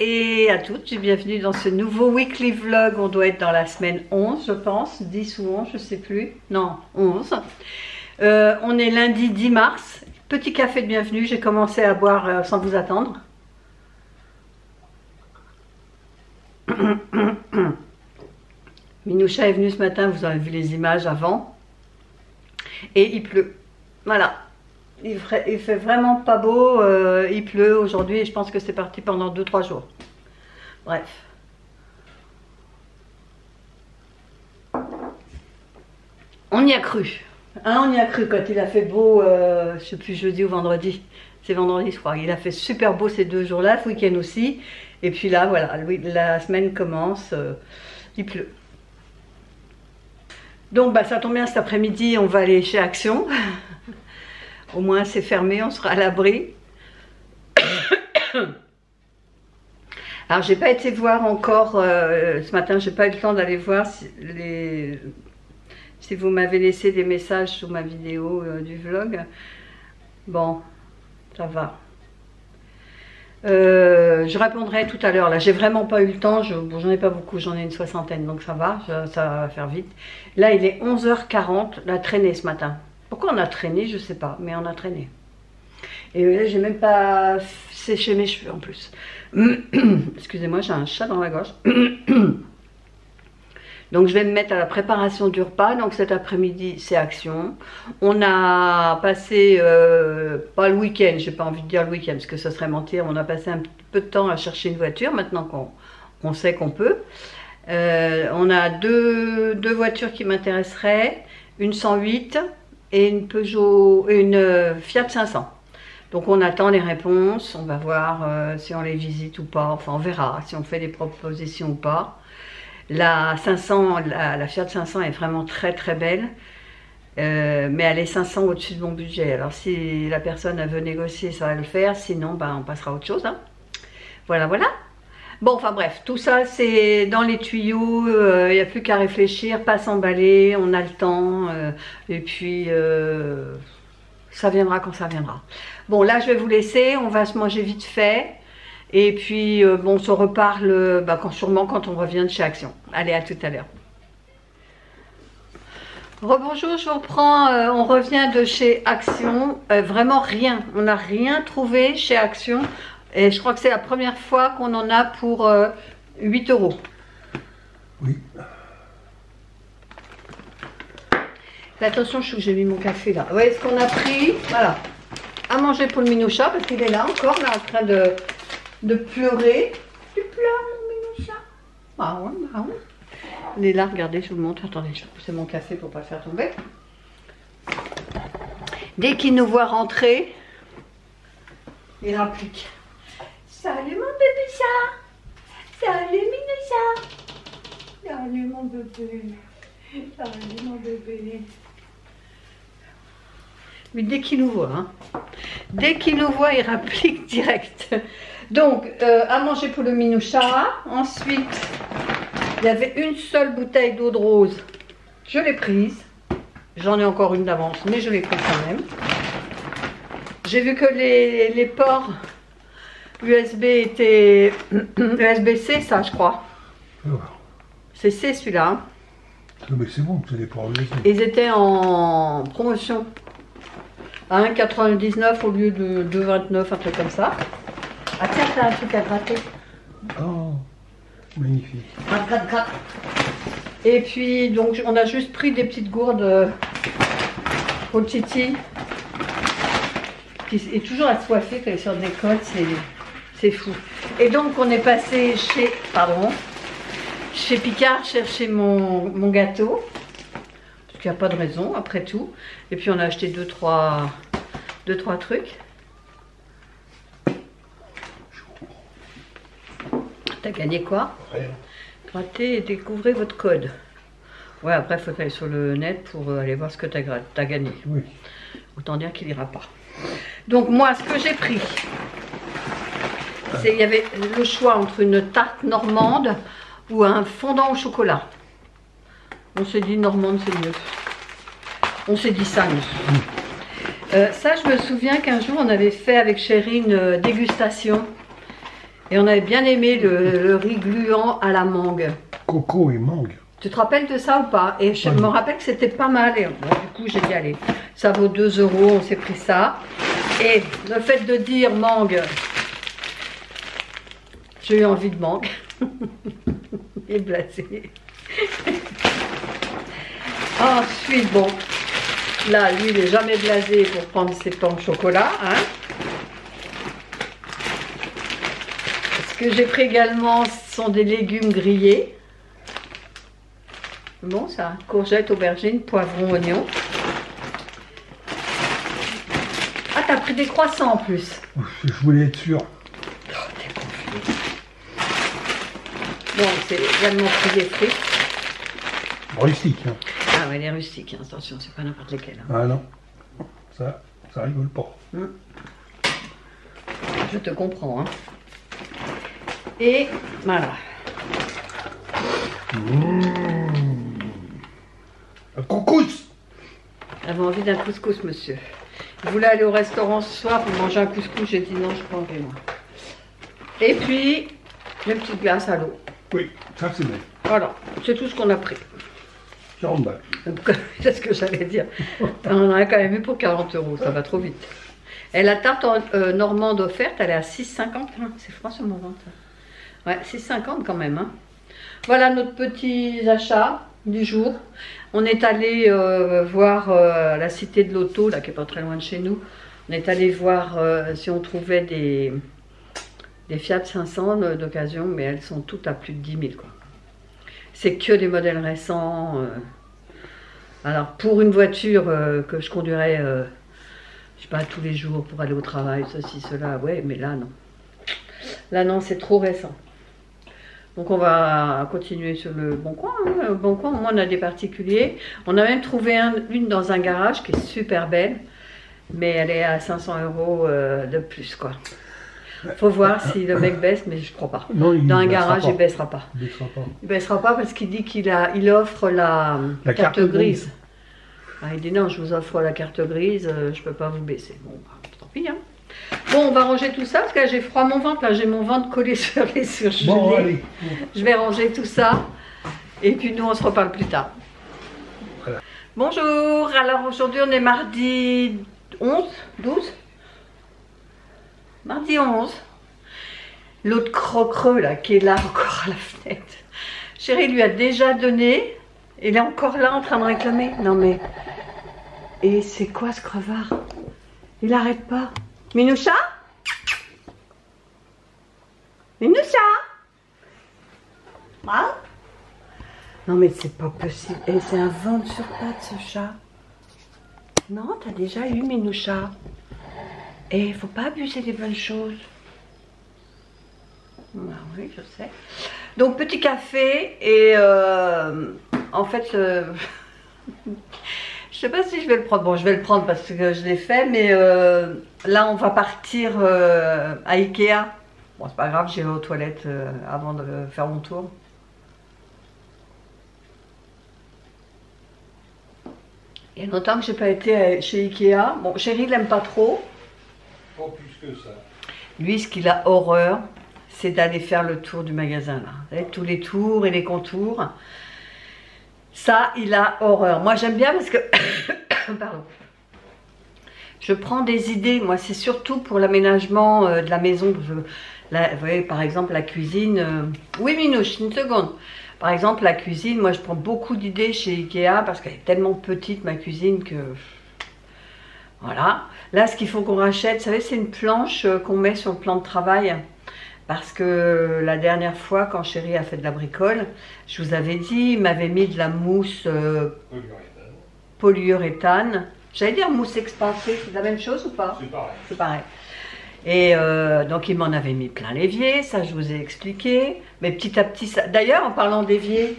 et à toutes, bienvenue dans ce nouveau weekly vlog. On doit être dans la semaine 11 je pense, 10 ou 11 je sais plus, non 11. On est lundi 10 mars, petit café de bienvenue, j'ai commencé à boire sans vous attendre. Minoucha est venue ce matin, vous avez vu les images avant, et il pleut, voilà. Il fait vraiment pas beau, il pleut aujourd'hui et je pense que c'est parti pendant 2-3 jours. Bref. On y a cru. Hein, on y a cru quand il a fait beau, je sais plus jeudi ou vendredi. C'est vendredi je crois. Il a fait super beau ces 2 jours-là, ce week-end aussi. Et puis là, voilà, la semaine commence, il pleut. Donc bah, ça tombe bien, cet après-midi, on va aller chez Action. Au moins c'est fermé, on sera à l'abri. Alors j'ai pas été voir encore, ce matin j'ai pas eu le temps d'aller voir si vous m'avez laissé des messages sous ma vidéo du vlog. Bon, ça va. Je répondrai tout à l'heure, là j'ai vraiment pas eu le temps, bon, j'en ai pas beaucoup, j'en ai une 60aine donc ça va, ça va faire vite. Là il est 11h40, la traînée ce matin. Pourquoi on a traîné, je sais pas, mais on a traîné. Et là, j'ai même pas séché mes cheveux en plus. Excusez-moi, j'ai un chat dans la gorge. Donc je vais me mettre à la préparation du repas. Donc cet après-midi, c'est Action. On a passé, pas le week-end, j'ai pas envie de dire le week-end, parce que ça serait mentir. On a passé un petit peu de temps à chercher une voiture, maintenant qu'on sait qu'on peut. On a deux voitures qui m'intéresseraient, une 108 et une Peugeot, une Fiat 500. Donc on attend les réponses, on va voir si on les visite ou pas, enfin on verra si on fait des propositions ou pas. La 500, la Fiat 500 est vraiment très très belle, mais elle est 500 au-dessus de mon budget. Alors si la personne veut négocier, ça va le faire, sinon ben, on passera à autre chose. Hein. Voilà, voilà. Bon, enfin bref, tout ça c'est dans les tuyaux, il n'y a plus qu'à réfléchir, pas s'emballer, on a le temps, et puis ça viendra quand ça viendra. Bon, là je vais vous laisser, on va se manger vite fait, et puis bon, on se reparle bah, sûrement quand on revient de chez Action. Allez, à tout à l'heure. Rebonjour, je vous reprends, on revient de chez Action, vraiment rien, on n'a rien trouvé chez Action. Et je crois que c'est la première fois qu'on en a pour 8 €. Oui. Fais attention, je sais que j'ai mis mon café là. Vous voyez ce qu'on a pris, voilà, à manger pour le Minoucha, parce qu'il est là encore, là, en train de pleurer. Tu pleures, mon Minoucha? Ah ouais, bah ouais. Il est là, regardez, je vous le montre. Attendez, je vais pousser mon café pour ne pas le faire tomber. Dès qu'il nous voit rentrer, il rapplique. Salut mon bébé chat. Salut Minoucha. Salut mon bébé. Salut mon bébé. Mais dès qu'il nous voit, hein. Dès qu'il nous voit, il rapplique direct. Donc, à manger pour le Minoucha. Ensuite, il y avait une seule bouteille d'eau de rose. Je l'ai prise. J'en ai encore une d'avance, mais je l'ai prise quand même. J'ai vu que les ports USB était USB-C, ça je crois. C'est C celui-là. Mais c'est bon, c'est des ports USB. Ils étaient en promotion à 1,99 au lieu de 2,29, un truc comme ça. Ah tiens, t'as un truc à gratter. Oh, magnifique. Gratte, gratte, gratte. Et puis donc on a juste pris des petites gourdes pour le Titi, qui est toujours assoiffé quand il sort de l'école, c'est fou. Et donc on est passé chez Picard chercher mon gâteau, parce qu'il n'y a pas de raison après tout. Et puis on a acheté 2-3 trucs. T'as gagné quoi? Rien. Grattez et découvrez votre code. Ouais, après il faut aller sur le net pour aller voir ce que t'as gagné. Oui. Autant dire qu'il n'ira pas. Donc moi, ce que j'ai pris, il y avait le choix entre une tarte normande ou un fondant au chocolat. On s'est dit normande, c'est mieux. On s'est dit ça, nous. Ça, je me souviens qu'un jour, on avait fait avec Chérie une dégustation. Et on avait bien aimé le riz gluant à la mangue. Coco et mangue. Tu te rappelles de ça ou pas? Et je me rappelle que c'était pas mal. Et bon, du coup, j'ai dit, allez, ça vaut 2 €, on s'est pris ça. Et le fait de dire mangue, j'ai eu envie de mangue. Et blasé. Ensuite, bon, là, lui, il n'est jamais blasé pour prendre ses pains au chocolat. Hein. Ce que j'ai pris également, ce sont des légumes grillés. Bon, ça, courgettes, aubergines, poivrons, oignons. Ah, t'as pris des croissants en plus. Je voulais être sûr. Oh, t'es confus. Bon, c'est également pris des frites. Rustique. Hein. Ah ouais, les rustiques, hein, attention, c'est pas n'importe lesquels. Hein. Ah non, ça rigole pas. Je te comprends. Hein. Et voilà. Un couscous. J'avais envie d'un couscous, monsieur. Il voulait aller au restaurant ce soir pour manger un couscous. J'ai dit non, je prends rien. Et puis, une petite glace à l'eau. Oui, ça c'est bien. Voilà, c'est tout ce qu'on a pris. 40 balles. C'est ce que j'allais dire. On en a quand même eu pour 40 €, ça va trop vite. Et la tarte normande offerte, elle est à 6,50 €. C'est froid sur mon ventre. Ouais, 6,50 € quand même. Hein. Voilà notre petit achat du jour. On est allé voir la cité de l'auto, là qui est pas très loin de chez nous. On est allé voir si on trouvait des Fiat 500 d'occasion, mais elles sont toutes à plus de 10 000 quoi. C'est que des modèles récents. Alors pour une voiture que je conduirais, je sais pas, tous les jours pour aller au travail, ceci, cela, ouais, mais là non. Là non, c'est trop récent. Donc on va continuer sur le Bon Coin. Hein. Le Bon Coin, au moins on a des particuliers. On a même trouvé une dans un garage qui est super belle, mais elle est à 500 € de plus quoi. Faut voir si le mec baisse, mais je crois pas. Non, dans un garage, il baissera pas. Il baissera pas. Il baissera pas parce qu'il dit qu'il offre la carte grise. Ah, il dit non, je vous offre la carte grise, je peux pas vous baisser. Bon, bah, tant pis. Hein. Bon, on va ranger tout ça parce que là j'ai froid à mon ventre. Là j'ai mon ventre collé sur les surgelés. Bon, allez. Je vais ranger tout ça. Et puis nous, on se reparle plus tard. Voilà. Bonjour. Alors aujourd'hui, on est mardi 11, 12. Mardi 11. L'autre croque-creux là, qui est là encore à la fenêtre. Chérie lui a déjà donné. Il est encore là en train de réclamer. Non mais... Et c'est quoi ce crevard? Il arrête pas. Minoucha? Minoucha? Hein? Non mais c'est pas possible. Et c'est un ventre sur pattes ce chat. Non, t'as déjà eu Minoucha. Et il faut pas abuser des bonnes choses. Ah oui, je sais. Donc petit café et en fait, je sais pas si je vais le prendre. Bon, je vais le prendre parce que je l'ai fait, mais là on va partir à Ikea. Bon, c'est pas grave, j'irai aux toilettes avant de faire mon tour. Il y a longtemps que j'ai pas été chez Ikea. Bon, chérie l'aime pas trop. Pas plus que ça. Lui, ce qu'il a horreur, c'est d'aller faire le tour du magasin là. Avec tous les tours et les contours. Ça, il a horreur. Moi, j'aime bien parce que... Pardon. Je prends des idées. Moi, c'est surtout pour l'aménagement de la maison. Vous voyez, par exemple, la cuisine... Oui, Minouche, une seconde. Par exemple, la cuisine, moi, je prends beaucoup d'idées chez Ikea parce qu'elle est tellement petite, ma cuisine, que... Voilà. Là, ce qu'il faut qu'on rachète, vous savez, c'est une planche qu'on met sur le plan de travail. Parce que la dernière fois, quand chérie a fait de la bricole, je vous avais dit, il m'avait mis de la mousse polyuréthane. J'allais dire mousse expansée, c'est la même chose ou pas? C'est pareil. C'est pareil. Et donc il m'en avait mis plein l'évier, ça je vous ai expliqué. Mais petit à petit, ça... D'ailleurs, en parlant d'évier,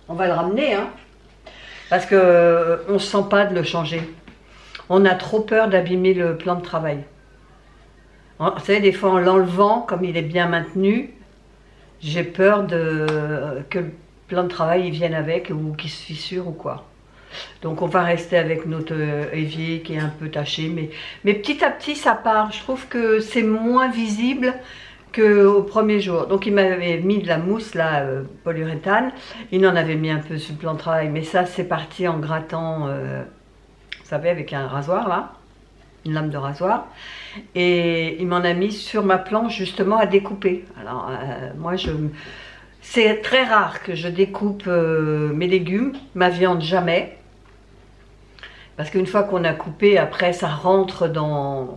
on va le ramener, hein. Parce que on ne sent pas de le changer. On a trop peur d'abîmer le plan de travail. Vous savez, des fois en l'enlevant, comme il est bien maintenu, j'ai peur que le plan de travail il vienne avec ou qu'il se fissure ou quoi. Donc on va rester avec notre évier qui est un peu taché, mais petit à petit ça part. Je trouve que c'est moins visible qu'au premier jour. Donc il m'avait mis de la mousse là, polyuréthane, il en avait mis un peu sur le plan de travail, mais ça c'est parti en grattant, vous savez, avec un rasoir là, une lame de rasoir, et il m'en a mis sur ma planche justement à découper. Alors moi c'est très rare que je découpe mes légumes, ma viande jamais, parce qu'une fois qu'on a coupé, après ça rentre dans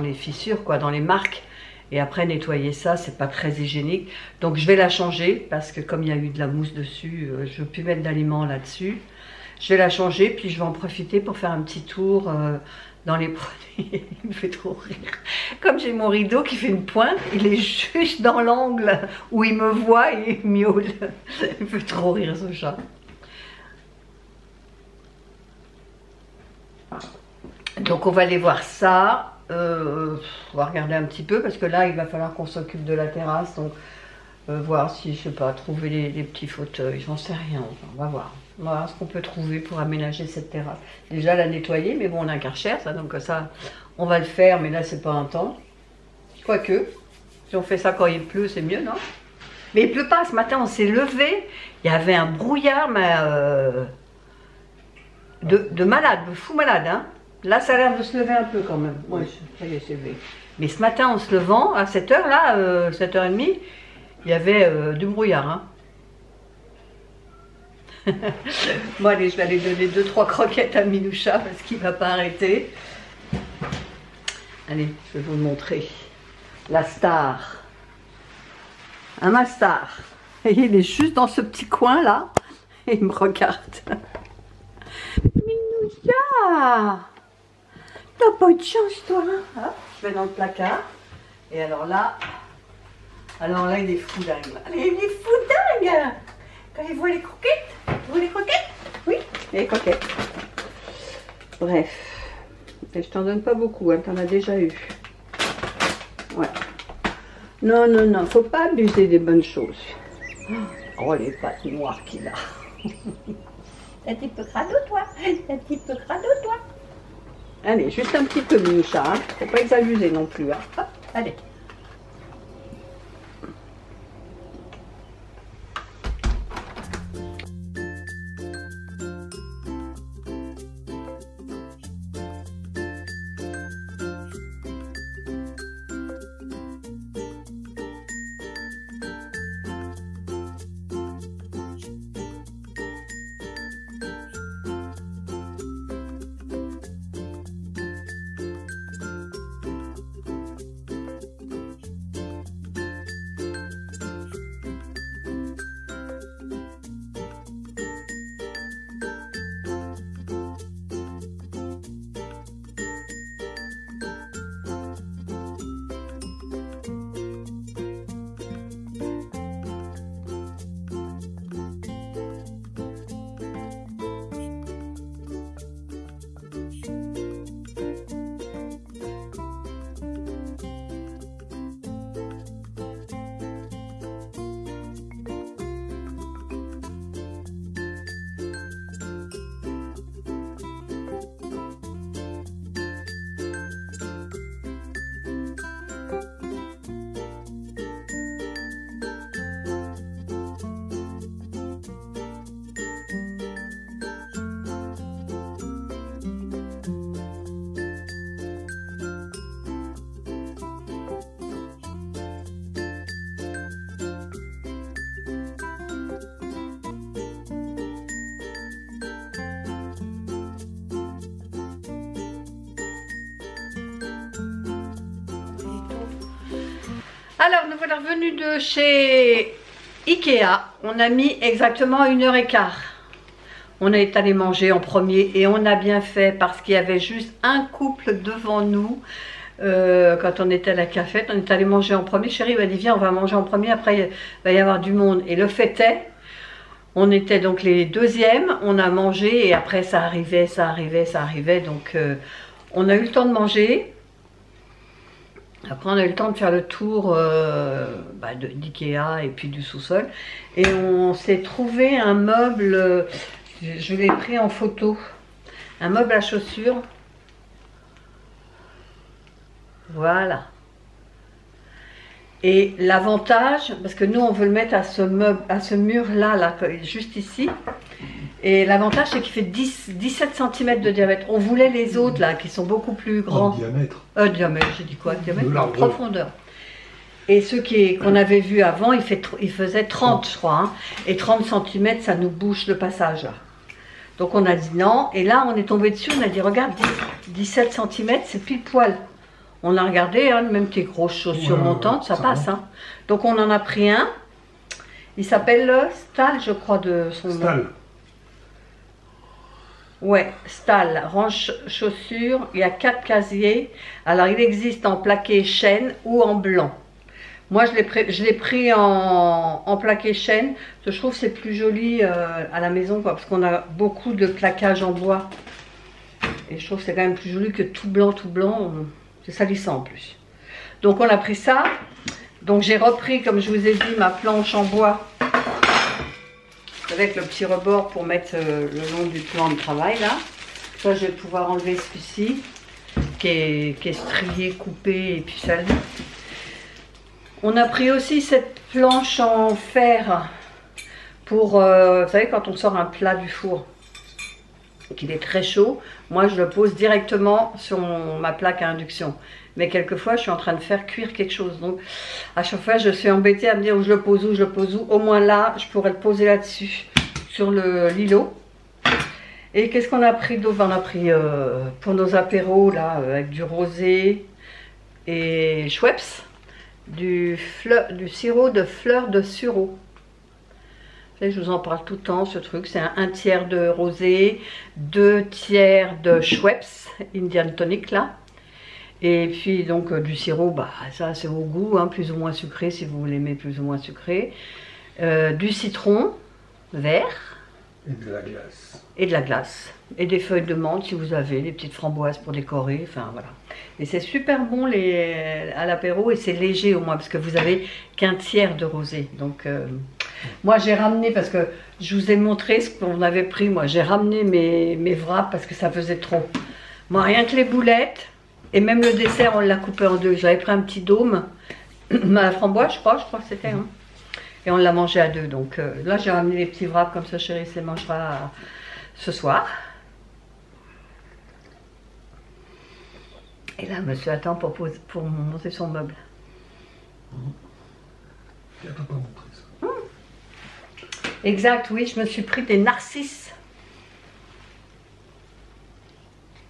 les fissures, quoi, dans les marques. Et après nettoyer ça, c'est pas très hygiénique. Donc je vais la changer parce que comme il y a eu de la mousse dessus, je ne veux plus mettre d'aliments là-dessus. Je vais la changer, puis je vais en profiter pour faire un petit tour dans les produits. Il me fait trop rire. Comme j'ai mon rideau qui fait une pointe, il est juste dans l'angle où il me voit et il miaule. Il me fait trop rire ce chat. Donc on va aller voir ça. On va regarder un petit peu parce que là il va falloir qu'on s'occupe de la terrasse, donc voir si, je sais pas, trouver les petits fauteuils, j'en sais rien, on va voir ce qu'on peut trouver pour aménager cette terrasse. Déjà la nettoyer, mais bon on a un Karcher ça, donc ça on va le faire, mais là c'est pas un temps, quoique si on fait ça quand il pleut c'est mieux, non? Mais il pleut pas, ce matin on s'est levé, il y avait un brouillard mais, de malade, de fou malade, hein. Là, ça a l'air de se lever un peu quand même. Oui, ça y est, c'est levé. Mais ce matin, en se levant, à 7h, 7h30, il y avait du brouillard. Hein. Bon, allez, je vais aller donner 2-3 croquettes à Minoucha parce qu'il ne va pas arrêter. Allez, je vais vous le montrer. La star. Hein, ma star. Et il est juste dans ce petit coin là. Et il me regarde. Minoucha! T'as pas de chance, toi, hein? Hop, je vais dans le placard. Et alors là, il est fou dingue. Il est fou dingue! Quand il voit les croquettes, vous voulez les croquettes? Oui, les croquettes. Bref. Et je t'en donne pas beaucoup, hein, t'en as déjà eu. Ouais. Non, faut pas abuser des bonnes choses. Oh, les pattes noires qu'il a. T'es un petit peu crado, toi? T'es un petit peu crado, toi? Allez, juste un petit peu, Minoucha, hein. Faut pas examuser non plus, hein. Hop, allez. Alors, nous voilà revenus de chez Ikea. On a mis exactement 1h15. On est allé manger en premier et on a bien fait parce qu'il y avait juste un couple devant nous. Quand on était à la cafette, on est allé manger en premier. Chérie m'a dit viens, on va manger en premier, après il va y avoir du monde. Et le fait est, on était donc les deuxièmes, on a mangé et après ça arrivait. Donc on a eu le temps de manger. Après on a eu le temps de faire le tour d'Ikea et puis du sous-sol. Et on s'est trouvé un meuble, Je l'ai pris en photo. Un meuble à chaussures. Voilà. Et l'avantage, parce que nous on veut le mettre à ce meuble, à ce mur là, juste ici. Et l'avantage c'est qu'il fait 17 cm de diamètre. On voulait les autres là qui sont beaucoup plus grands. Diamètre. Diamètre, j'ai dit quoi? Diamètre, non, profondeur. Et ceux qu'on avait vus avant, il faisait 30 je crois. Hein. Et 30 cm ça nous bouche le passage là. Donc on a dit non. Et là on est tombé dessus, on a dit regarde 17 cm c'est pile poil. On a regardé, hein, même tes grosses chaussures montantes, ça passe. Hein. Donc on en a pris un. Il s'appelle Stahl, je crois, de son nom. Stahl. Ouais, Stahl, range chaussures. Il y a 4 casiers. Alors il existe en plaqué chêne ou en blanc. Moi je l'ai pris en plaqué chêne. Je trouve que c'est plus joli à la maison, quoi, parce qu'on a beaucoup de plaquage en bois. Et je trouve que c'est quand même plus joli que tout blanc, tout blanc. C'est salissant en plus. Donc on a pris ça. Donc j'ai repris, comme je vous ai dit, ma planche en bois avec le petit rebord pour mettre le long du plan de travail là. Ça je vais pouvoir enlever celui-ci qui est strié, coupé et puis sali. On a pris aussi cette planche en fer pour, vous savez, quand on sort un plat du four qu'il est très chaud, moi je le pose directement sur ma plaque à induction. Mais quelquefois je suis en train de faire cuire quelque chose. Donc à chaque fois je suis embêtée à me dire où je le pose, où je le pose, où. Au moins là, je pourrais le poser là-dessus, sur l'îlot. Et qu'est-ce qu'on a pris d'autre? On a pris pour nos apéros là, avec du rosé et Schweppes, du sirop de fleurs de sureau. Je vous en parle tout le temps, ce truc. C'est un tiers de rosé, 2 tiers de Schweppes, Indian Tonic là. Et puis donc du sirop, bah ça c'est au goût, hein, plus ou moins sucré si vous l'aimez plus ou moins sucré. Du citron vert. Et de la glace. Et de la glace. Et des feuilles de menthe si vous avez, des petites framboises pour décorer, enfin voilà. Et c'est super bon à l'apéro et c'est léger au moins parce que vous avez qu'un tiers de rosé. Donc moi j'ai ramené, parce que je vous ai montré ce qu'on avait pris, moi j'ai ramené mes wraps parce que ça faisait trop. Moi rien que les boulettes et même le dessert on l'a coupé en deux. J'avais pris un petit dôme, ma framboise je crois que c'était. Hein. Et on l'a mangé à 2. Donc là j'ai ramené les petits wraps comme ça chérie, c'est mangera ce soir. Et là monsieur attend pour monter son meuble. Elle t'a pas montré ça. Exact, oui, je me suis pris des narcisses.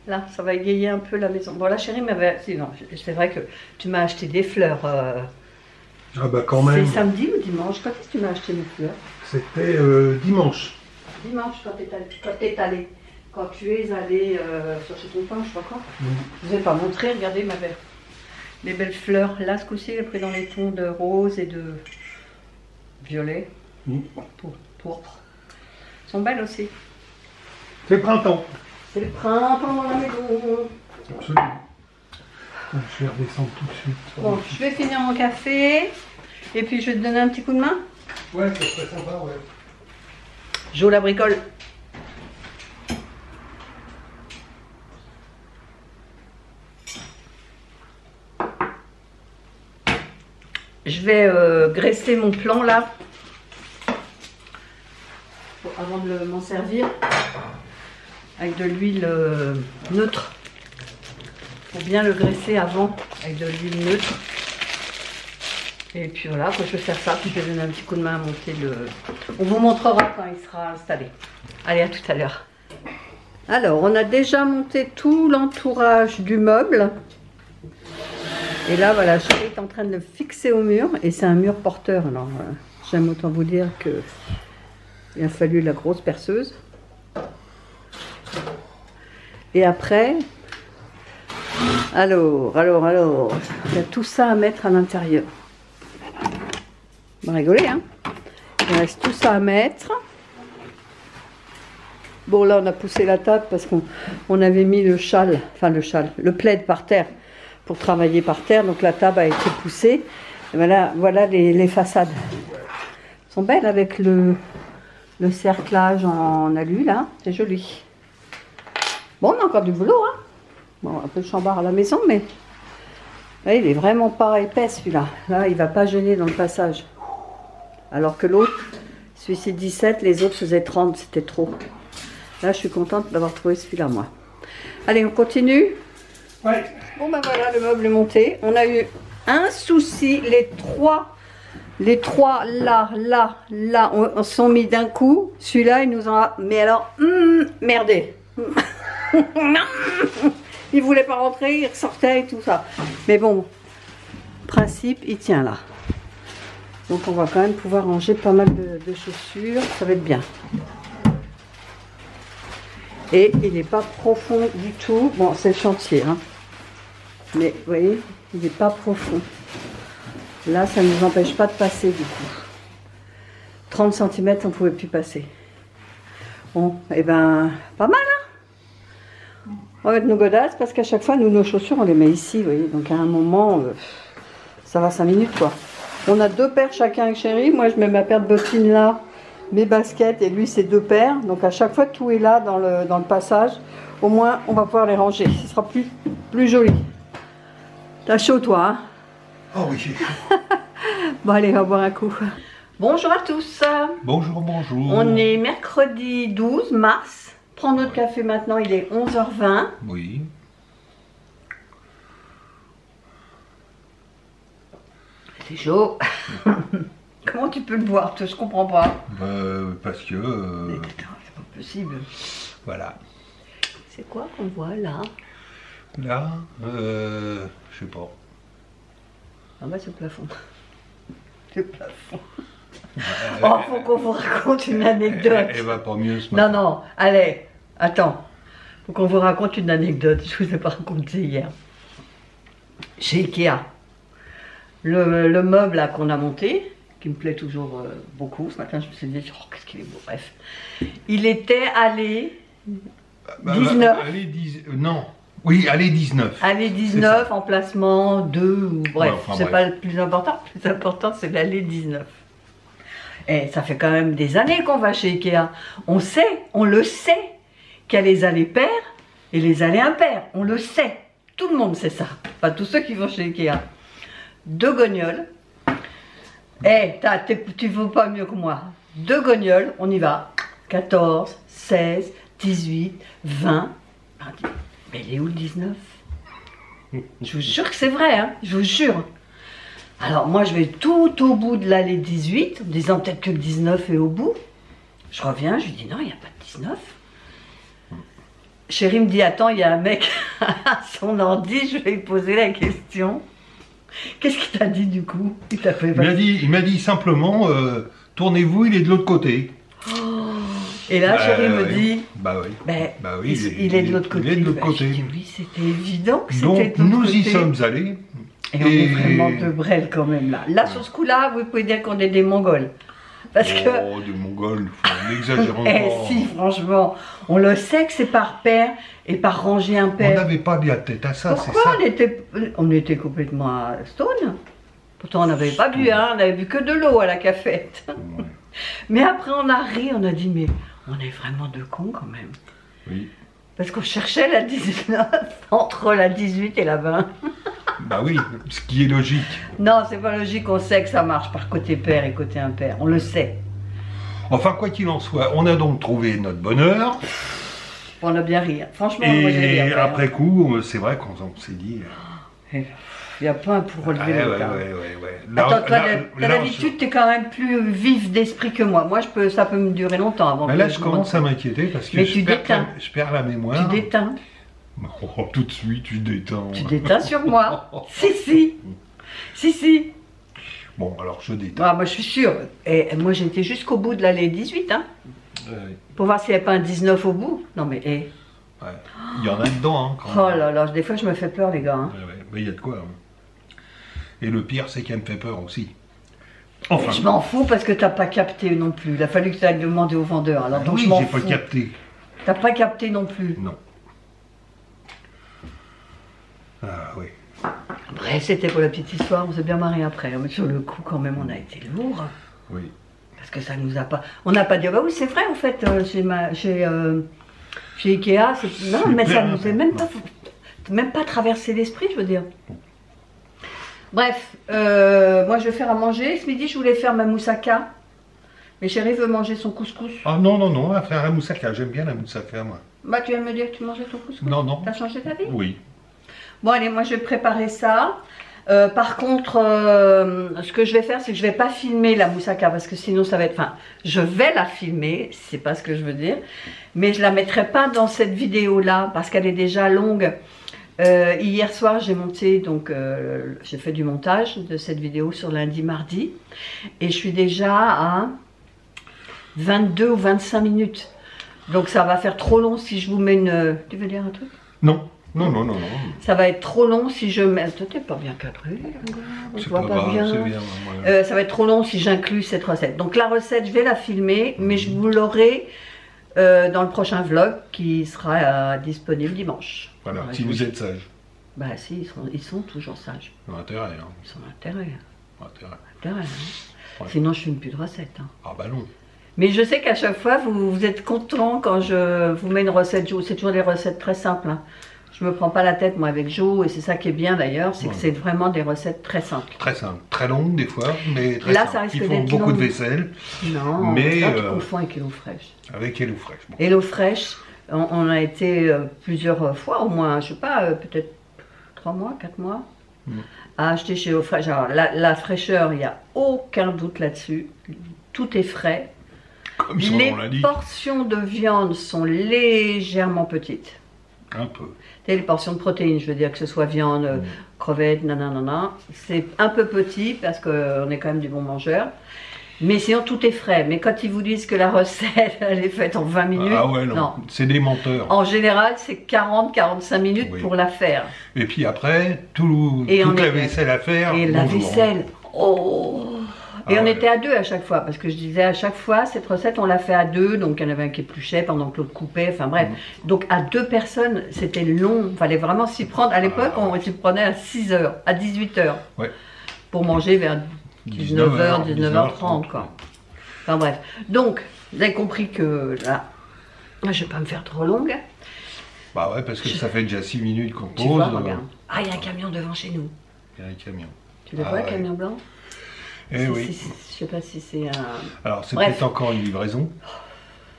Là, ça va égayer un peu la maison. Bon, la chérie m'avait... Non, c'est vrai que tu m'as acheté des fleurs. Ah bah quand même. C'est samedi ou dimanche? Quand est-ce que tu m'as acheté mes fleurs? C'était dimanche. Dimanche, quand tu es allé chercher ton pain, je sais pas quoi. Je vous ai pas montré, regardez ma belle. Les belles fleurs. Là, ce coup-ci, j'ai pris dans les tons de rose et de violet. Pourpre. Elles sont belles aussi. C'est le printemps. C'est le printemps dans la maison. Absolument. Je vais redescendre tout de suite. Bon, je vais finir mon café. Et puis je vais te donner un petit coup de main. Ouais, ça serait sympa, ouais. Jo la bricole. Je vais graisser mon plan là. Avant de m'en servir. Avec de l'huile neutre. Faut bien le graisser avant avec de l'huile neutre. Et puis voilà, je vais faire ça, puis je vais donner un petit coup de main à monter le... On vous montrera quand il sera installé. Allez, à tout à l'heure. Alors, on a déjà monté tout l'entourage du meuble. Et là, voilà, je suis en train de le fixer au mur. Et c'est un mur porteur. Alors, j'aime autant vous dire que il a fallu la grosse perceuse. Et après... Alors, il y a tout ça à mettre à l'intérieur. On va rigoler, hein. Il reste tout ça à mettre. Bon, là, on a poussé la table parce qu'on avait mis le plaid par terre pour travailler par terre. Donc, la table a été poussée. Et voilà les façades. Elles sont belles avec le le cerclage en alu là, c'est joli. Bon, on a encore du boulot, hein. Bon, un peu de chambard à la maison, mais là, il est vraiment pas épais celui-là. Là, il va pas gêner dans le passage. Alors que l'autre, celui-ci 17, les autres faisaient 30, c'était trop. Là, je suis contente d'avoir trouvé celui-là, moi. Allez, on continue. Ouais. Bon, ben voilà, le meuble est monté. On a eu un souci, les trois là, on se sont mis d'un coup. Celui-là, il nous en a... Mais alors, merdé. Il voulait pas rentrer, il ressortait et tout ça. Mais bon, principe, il tient là. Donc on va quand même pouvoir ranger pas mal de chaussures. Ça va être bien. Et il n'est pas profond du tout. Bon, c'est le chantier, hein. Mais vous voyez, il n'est pas profond. Là, ça ne nous empêche pas de passer du coup. 30 cm, on ne pouvait plus passer. Bon, et ben, pas mal, hein. On va mettre nos godasses parce qu'à chaque fois, nous, nos chaussures, on les met ici, vous voyez. Donc à un moment, ça va 5 minutes, quoi. On a 2 paires chacun avec Chéri. Moi, je mets ma paire de bottines là, mes baskets, et lui, c'est 2 paires. Donc à chaque fois, tout est là dans le passage. Au moins, on va pouvoir les ranger. Ce sera plus joli. T'as chaud, toi, hein? Oh oui. Bon, allez, on va boire un coup. Bonjour à tous. Bonjour, bonjour. On est mercredi 12 mars. Prends notre café maintenant, il est 11h20. Oui. C'est chaud. Comment tu peux le boire, toi? Je comprends pas. Parce que... Mais putain, c'est pas possible. Voilà. C'est quoi qu'on voit là? Là, je sais pas. Ah bah c'est le plafond. C'est le plafond. Oh, faut qu'on vous raconte une anecdote. Elle va pas mieux ce Non, matin. non, allez, attends. Faut qu'on vous raconte une anecdote. Je vous ai pas raconté hier. Chez Ikea. Le meuble là qu'on a monté, qui me plaît toujours beaucoup. Ce matin, je me suis dit, oh, qu'est-ce qu'il est beau. Bref. Il était allé 19. Allez, non. Oui, allez 19. Allée 19, emplacement 2, ou bref, Ouais, enfin, c'est bref. pas le plus important. Le plus important, c'est l'allée 19. Et ça fait quand même des années qu'on va chez Ikea. On le sait, qu'il y a les allées paires et les allées impaires. On le sait. Tout le monde sait ça. Enfin, tous ceux qui vont chez Ikea. 2 gognoles. Tu vaux pas mieux que moi. 2 gognoles, on y va. 14, 16, 18, 20. Mais il est où le 19? Je vous jure que c'est vrai, hein, je vous jure. Alors moi je vais tout au bout de l'allée 18, en me disant peut-être que le 19 est au bout. Je reviens, je lui dis non, il n'y a pas de 19. Chéri me dit attends, il y a un mec à son ordi, je vais lui poser la question. Qu'est-ce qu'il t'a dit du coup? Il t'a fait Il m'a dit simplement, tournez-vous, il est de l'autre côté. Et là, Chéri me dit, bah oui. Bah oui, il est de l'autre côté. Il est de l'autre côté. Je dis, oui, c'était évident que c'était Donc de l'autre nous côté. y sommes allés. Et on est vraiment de brel quand même là. Là, sur ce coup-là, vous pouvez dire qu'on est des Mongols. Parce que... Oh, des Mongols, n'exagérons Eh pas. si, franchement, on le sait que c'est par paire et par rangée On impair. n'avait pas bien tête à ça, c'est Pourquoi ça. on était complètement à stone? Pourtant, on n'avait pas bu, hein, on avait bu que de l'eau à la cafette. Ouais. Mais après, on a ri, on a dit, mais on est vraiment deux cons quand même. Oui. Parce qu'on cherchait la 19 entre la 18 et la 20. Bah oui, ce qui est logique. Non, c'est pas logique, on sait que ça marche par côté pair et côté impair, on le sait. Enfin, quoi qu'il en soit, on a donc trouvé notre bonheur. On a bien ri. Franchement, moi j'ai bien Et ri. après coup, c'est vrai qu'on s'est dit... Il n'y a pas pour relever ouais, l'autre. hein. ouais. Attends, toi, Là, d'habitude, tu es quand même plus vif d'esprit que moi. Moi, ça peut me durer longtemps avant mais que là, je commence à m'inquiéter parce que Mais je tu déteins. perds la mémoire. Tu déteins. Oh, tout de suite, tu déteins. Tu déteins sur moi. Si. Si. Bon, alors je déteins. Ah, moi, je suis sûre. Et moi, j'ai été jusqu'au bout de l'allée 18, hein, pour voir s'il n'y avait pas un 19 au bout. Non, mais... Ouais. Il y en a dedans, hein, quand Oh même. là là, des fois, je me fais peur, les gars. Hein. Ouais. Mais il y a de quoi. Hein. Et le pire, c'est qu'elle me fait peur aussi. Enfin. Je m'en fous parce que t'as pas capté non plus. Il a fallu que tu ailles demander au vendeur. Alors, donc, oui, je m'en j'ai fous. pas capté. T'as pas capté non plus. Non. Ah oui. Après, c'était pour la petite histoire. On s'est bien marré après. Mais sur le coup, quand même, on a été lourd. Oui. parce que ça nous a pas... On n'a pas dit, bah oui, c'est vrai, en fait, chez Ikea, non, mais ça nous est même pas traversé l'esprit, je veux dire. Bref, moi je vais faire à manger. Ce midi, je voulais faire ma moussaka. Mais chérie veut manger son couscous. Ah non, non, non, on va faire la moussaka. J'aime bien la moussaka, moi. Bah, tu viens de me dire que tu mangeais ton couscous? Non, non. T'as changé ta vie? Oui. Bon, allez, moi je vais préparer ça. Par contre, ce que je vais faire, c'est que je vais pas filmer la moussaka parce que sinon ça va être... Enfin, je vais la filmer, c'est pas ce que je veux dire. Mais je la mettrai pas dans cette vidéo-là parce qu'elle est déjà longue. Hier soir, j'ai monté, donc j'ai fait du montage de cette vidéo sur lundi, mardi. Et je suis déjà à 22 ou 25 minutes. Donc ça va faire trop long si je vous mets une... Tu veux dire un truc? Non. Non, non, non, non. Ça va être trop long si je mets... T'es pas bien cadré, je vois pas bien. Ouais. Ça va être trop long si j'inclus cette recette. Donc la recette, je vais la filmer, mais je vous l'aurai dans le prochain vlog qui sera disponible dimanche. Voilà, si vous êtes sage. Bah si, ils sont toujours sages. Ils ont intérêt, hein. Ils sont intérêts. Intérêt. Hein. Ouais. Sinon, je ne fais plus de recette. Hein. Ah bah non. Mais je sais qu'à chaque fois, vous êtes content quand je vous mets une recette. C'est toujours des recettes très simples. Hein. Je me prends pas la tête, moi, avec Jo, et c'est ça qui est bien d'ailleurs, c'est que c'est vraiment des recettes très simples. Très simples, très longues des fois, mais très là, simples. Ça risque Ils font beaucoup de vaisselle. Non, mais là, tu confonds avec Hello Fresh. Avec Hello Fresh. Bon. Hello Fresh, on a été plusieurs fois, au moins, je sais pas, peut-être 3 mois, 4 mois, à acheter chez Hello Fresh. Alors, la fraîcheur, il n'y a aucun doute là-dessus. Tout est frais. Comme son nom l'a dit. Les portions de viande sont légèrement petites. Un peu. Les portions de protéines, je veux dire que ce soit viande, crevettes, nanana, c'est un peu petit parce qu'on est quand même du bon mangeur. Mais sinon tout est frais. Mais quand ils vous disent que la recette elle est faite en 20 minutes, ah ouais, non. C'est des menteurs. En général, c'est 40-45 minutes pour la faire. Et puis après, toute la vaisselle à faire. Et la vaisselle, oh. Et on était à 2 à chaque fois, parce que je disais à chaque fois, cette recette, on l'a fait à 2, donc il y en avait un qui épluchait pendant que l'autre coupait, enfin bref. Donc à 2 personnes, c'était long, il fallait vraiment s'y prendre. À l'époque, on s'y prenait à 6 h, à 18 h, pour manger vers 19 h, 19 h 30, quoi. Enfin bref. Donc, vous avez compris que là, je ne vais pas me faire trop longue. Bah ouais, parce que ça fait déjà 6 minutes qu'on pose. Tu vois, regarde. Ah, il y a un camion devant chez nous. Il y a un camion. Tu le vois, le camion blanc? Eh oui. Je sais pas si c'est un... Alors, c'est peut-être encore une livraison.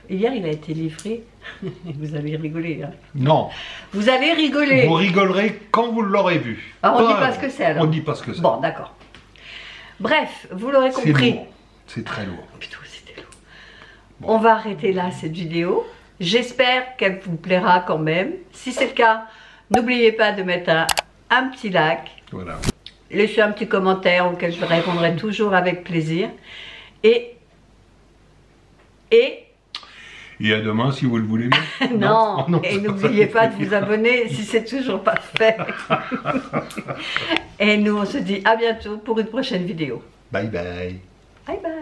Hier, il a été livré. Vous allez rigoler, hein. Non. Vous allez rigoler. Vous rigolerez quand vous l'aurez vu. Alors, on ne dit pas ce que c'est, alors. On ne dit pas ce que c'est. Bon, d'accord. Bref, vous l'aurez compris. C'est très lourd. Putain, c'était lourd. Bon. On va arrêter là cette vidéo. J'espère qu'elle vous plaira quand même. Si c'est le cas, n'oubliez pas de mettre un petit like. Voilà. Laissez un petit commentaire auquel je répondrai toujours avec plaisir. Et à demain si vous le voulez bien. non, et n'oubliez pas de vous abonner si c'est toujours pas fait. Et nous on se dit à bientôt pour une prochaine vidéo. Bye bye. Bye bye.